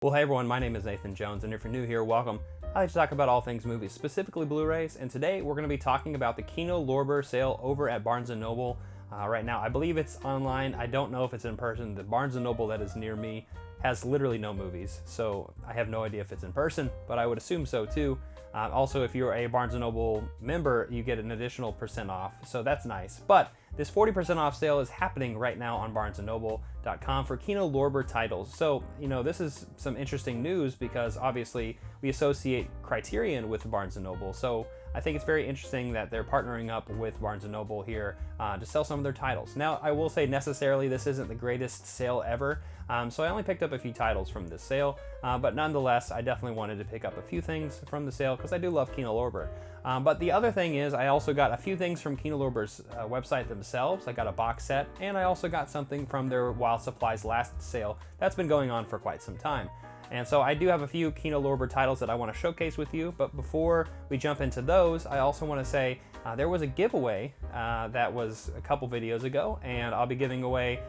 Well, hey everyone, my name is Nathan Jones, and if you're new here, welcome. I like to talk about all things movies, specifically Blu-rays, and today we're going to be talking about the Kino Lorber Sale over at Barnes & Noble. Right now, I believe it's online. I don't know if it's in person. The Barnes & Noble that is near me has literally no movies, so I have no idea if it's in person, but I would assume so too. Also, if you're a Barnes & Noble member, you get an additional % off, so that's nice. But this 40% off sale is happening right now on barnesandnoble.com for Kino Lorber titles. So, this is some interesting news because obviously we associate Criterion with Barnes & Noble. So I think it's very interesting that they're partnering up with Barnes & Noble here to sell some of their titles. Now, I will say necessarily this isn't the greatest sale ever, so I only picked up a few titles from this sale, but nonetheless, I definitely wanted to pick up a few things from the sale because I do love Kino Lorber. But the other thing is I also got a few things from Kino Lorber's website themselves. I got a box set, and I also got something from their While Supplies Last sale that's been going on for quite some time. And so I do have a few Kino Lorber titles that I want to showcase with you, but before we jump into those, I also want to say there was a giveaway that was a couple videos ago, and I'll be giving away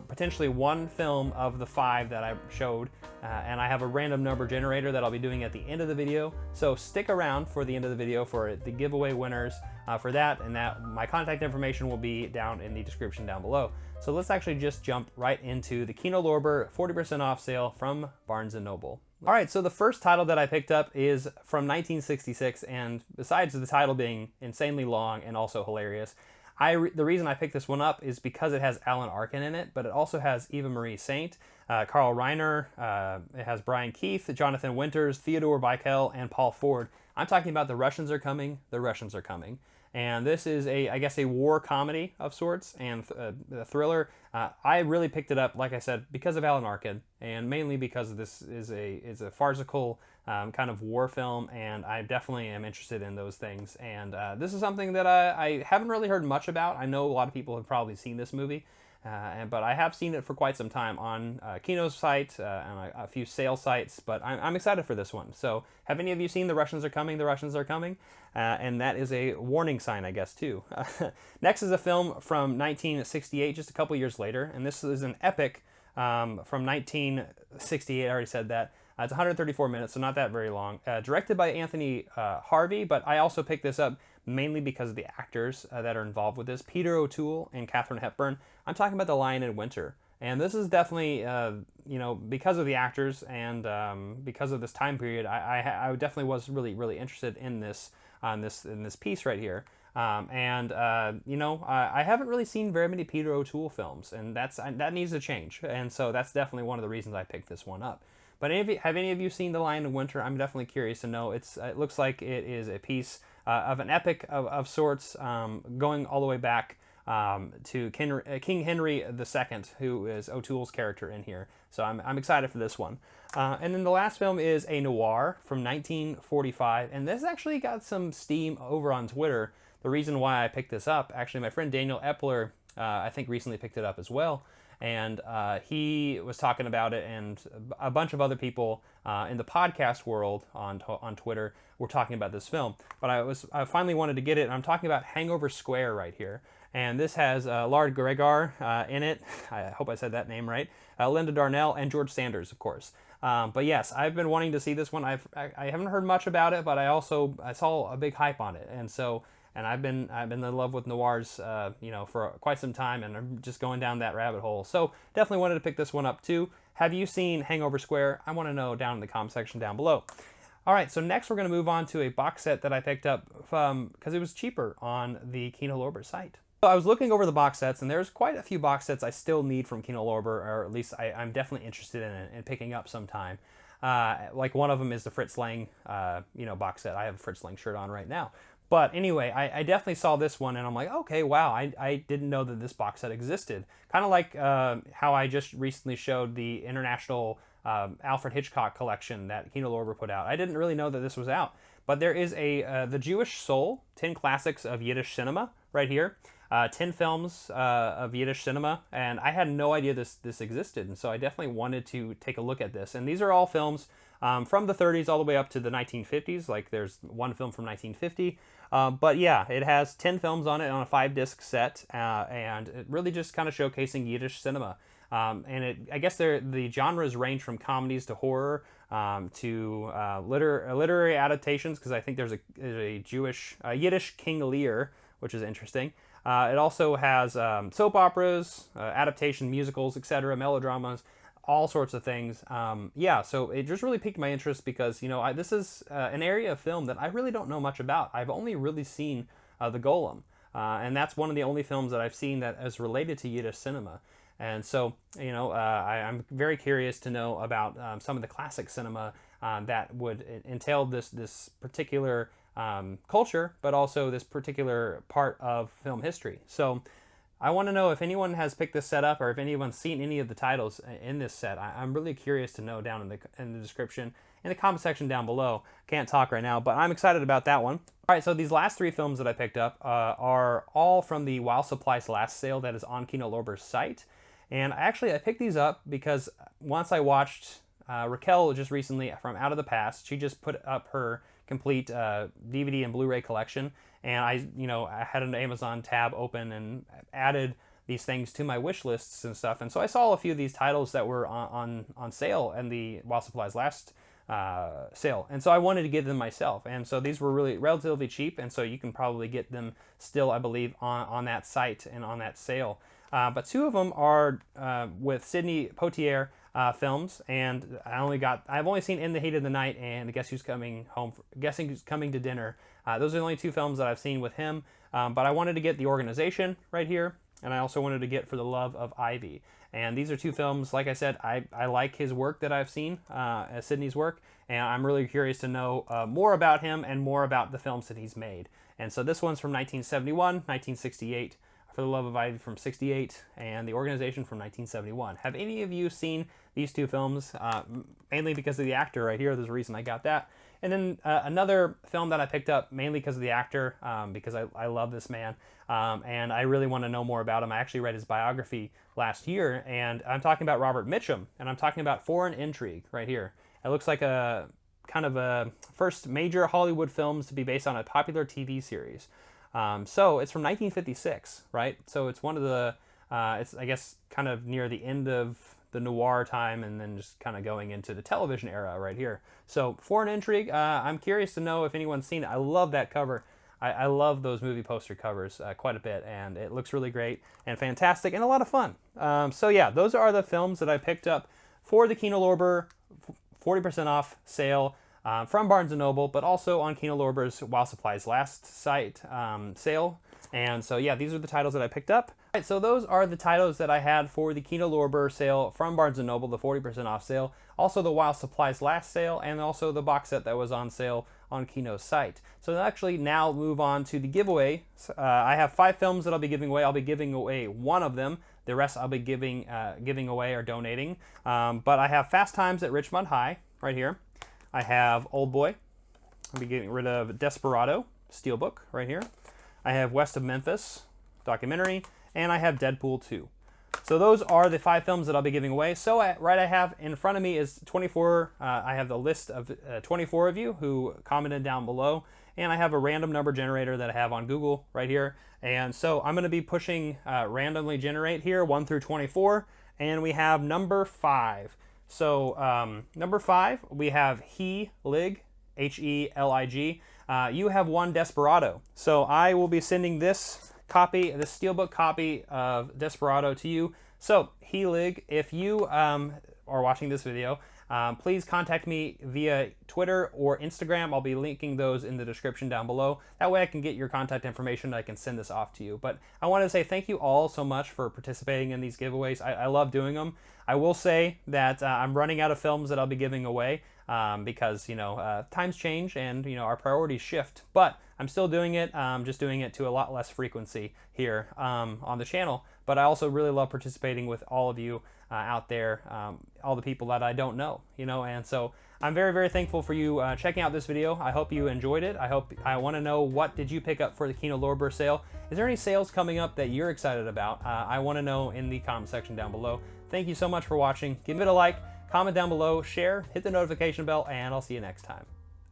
potentially one film of the 5 that I showed, and I have a random number generator that I'll be doing at the end of the video, so stick around for the end of the video for the giveaway winners for that, and my contact information will be down in the description down below. So let's actually just jump right into the Kino Lorber 40% off sale from Barnes & Noble. All right, so the first title that I picked up is from 1966, and besides the title being insanely long and also hilarious, the reason I picked this one up is because it has Alan Arkin in it, but it also has Eva Marie Saint, Carl Reiner, it has Brian Keith, Jonathan Winters, Theodore Bikel, and Paul Ford. I'm talking about The Russians Are Coming, The Russians Are Coming. And this is I guess a war comedy of sorts and a thriller. I really picked it up, like I said, because of Alan Arkin, and mainly because this is a farcical kind of war film, and I definitely am interested in those things. And this is something that I haven't really heard much about. I know a lot of people have probably seen this movie, but I have seen it for quite some time on Kino's site and a few sale sites, but I'm excited for this one. So have any of you seen The Russians Are Coming, The Russians Are Coming? And that is a warning sign, I guess, too. Next is a film from 1968, just a couple years later, and this is an epic from 1968, I already said that. It's 134 minutes, so not that very long. Directed by Anthony Harvey, but I also picked this up mainly because of the actors that are involved with this. Peter O'Toole and Katharine Hepburn. I'm talking about The Lion in Winter. And this is definitely, because of the actors and because of this time period, I definitely was really, really interested in this piece right here. I haven't really seen very many Peter O'Toole films, and that needs to change. And so that's definitely one of the reasons I picked this one up. But have any of you seen The Lion in Winter? I'm definitely curious to know. It looks like it is a piece of an epic of sorts, going all the way back to King Henry II, who is O'Toole's character in here. So I'm excited for this one. And then the last film is a noir from 1945, and this actually got some steam over on Twitter. The reason why I picked this up, actually, my friend Daniel Epler, I think recently picked it up as well. And he was talking about it, and a bunch of other people in the podcast world on Twitter were talking about this film. But I finally wanted to get it, and I'm talking about Hangover Square right here. And this has Lard Gregor in it. I hope I said that name right. Linda Darnell and George Sanders, of course. But yes, I've been wanting to see this one. I haven't heard much about it, but I saw a big hype on it, and I've been in love with noirs, for quite some time, and I'm just going down that rabbit hole. So definitely wanted to pick this one up too. Have you seen Hangover Square? I want to know down in the comment section down below. All right, so next we're going to move on to a box set that I picked up because it was cheaper on the Kino Lorber site. So I was looking over the box sets, and there's quite a few box sets I still need from Kino Lorber, or at least I'm definitely interested in picking up sometime. Like one of them is the Fritz Lang, box set. I have a Fritz Lang shirt on right now. But anyway, I definitely saw this one, and I'm like, okay, wow, I didn't know that this box set existed. Kind of like how I just recently showed the International Alfred Hitchcock collection that Kino Lorber put out. I didn't really know that this was out. But there is The Jewish Soul, 10 Classics of Yiddish Cinema, right here. 10 films of Yiddish cinema, and I had no idea this existed, and so I definitely wanted to take a look at this. And these are all films from the 30s all the way up to the 1950s. Like there's one film from 1950, but yeah, it has 10 films on it on a 5-disc set, and it really just kind of showcasing Yiddish cinema. And I guess the genres range from comedies to horror to literary adaptations, because I think there's a Jewish Yiddish King Lear, which is interesting. It also has soap operas, adaptation musicals, etc., melodramas, all sorts of things. Yeah, so it just really piqued my interest because, this is an area of film that I really don't know much about. I've only really seen The Golem, and that's one of the only films that I've seen that is related to Yiddish cinema. And so, I'm very curious to know about some of the classic cinema that would entail this particular culture, but also this particular part of film history. So I want to know if anyone has picked this set up or if anyone's seen any of the titles in this set. I'm really curious to know down in the description, in the comment section down below. Can't talk right now, but I'm excited about that one. All right, so these last three films that I picked up are all from the While Supplies Last sale that is on Kino Lorber's site. And I picked these up because once I watched Raquel just recently from Out of the Past. She just put up her complete DVD and Blu-ray collection, and I had an Amazon tab open and added these things to my wish lists and stuff. And so I saw a few of these titles that were on sale in the While Supplies Last sale, and so I wanted to get them myself. And so these were really relatively cheap, and so you can probably get them still, I believe, on that site and on that sale. But two of them are with Sidney Poitier films, and I've only seen In the Heat of the Night and Guess Who's Coming to Dinner. Those are the only two films that I've seen with him. But I wanted to get The Organization right here, and I also wanted to get For the Love of Ivy. And these are two films, like I said, I like his work that I've seen, Sidney's work, and I'm really curious to know more about him and more about the films that he's made. And so this one's from 1971, 1968, For the Love of Ivy from 68, and The Organization from 1971. Have any of you seen these two films? Mainly because of the actor right here, there's a reason I got that. And then another film that I picked up mainly because of the actor, because I love this man, and I really want to know more about him. I actually read his biography last year, and I'm talking about Robert Mitchum, and I'm talking about Foreign Intrigue right here. It looks like a kind of a first major Hollywood films to be based on a popular TV series. So it's from 1956, right? So it's one of the, it's I guess kind of near the end of the noir time and then just kind of going into the television era right here. So Foreign Intrigue, I'm curious to know if anyone's seen it. I love that cover. I love those movie poster covers quite a bit, and it looks really great and fantastic and a lot of fun. So yeah, those are the films that I picked up for the Kino Lorber 40% off sale from Barnes & Noble, but also on Kino Lorber's While Supplies Last site sale. And so yeah, these are the titles that I picked up. All right, so those are the titles that I had for the Kino Lorber sale from Barnes & Noble, the 40% off sale. Also the While Supplies Last sale, and also the box set that was on sale on Kino's site. So I'll actually now move on to the giveaway. I have 5 films that I'll be giving away. I'll be giving away one of them. The rest I'll be giving away or donating. But I have Fast Times at Richmond High right here. I have Old Boy. I'll be getting rid of Desperado, Steelbook, right here. I have West of Memphis, documentary, and I have Deadpool 2. So those are the 5 films that I'll be giving away. So right I have in front of me is 24, I have the list of 24 of you who commented down below, and I have a random number generator that I have on Google right here. And so I'm going to be pushing randomly generate here, 1 through 24, and we have number 5. So number 5, we have Helig, H-E-L-I-G. You have one Desperado. So I will be sending this copy, this Steelbook copy of Desperado to you. So Helig, if you are watching this video, please contact me via Twitter or Instagram. I'll be linking those in the description down below. That way I can get your contact information and I can send this off to you. But I want to say thank you all so much for participating in these giveaways. I love doing them. I will say that I'm running out of films that I'll be giving away because, times change and, our priorities shift. But I'm still doing it, just doing it to a lot less frequency here on the channel. But I also really love participating with all of you out there, all the people that I don't know, and so I'm very, very thankful for you checking out this video. I hope you enjoyed it. I want to know, what did you pick up for the Kino Lorber sale? Is there any sales coming up that you're excited about? I want to know in the comment section down below. Thank you so much for watching. Give it a like, comment down below, share, hit the notification bell, and I'll see you next time.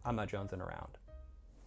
I'm Matt Jones and around.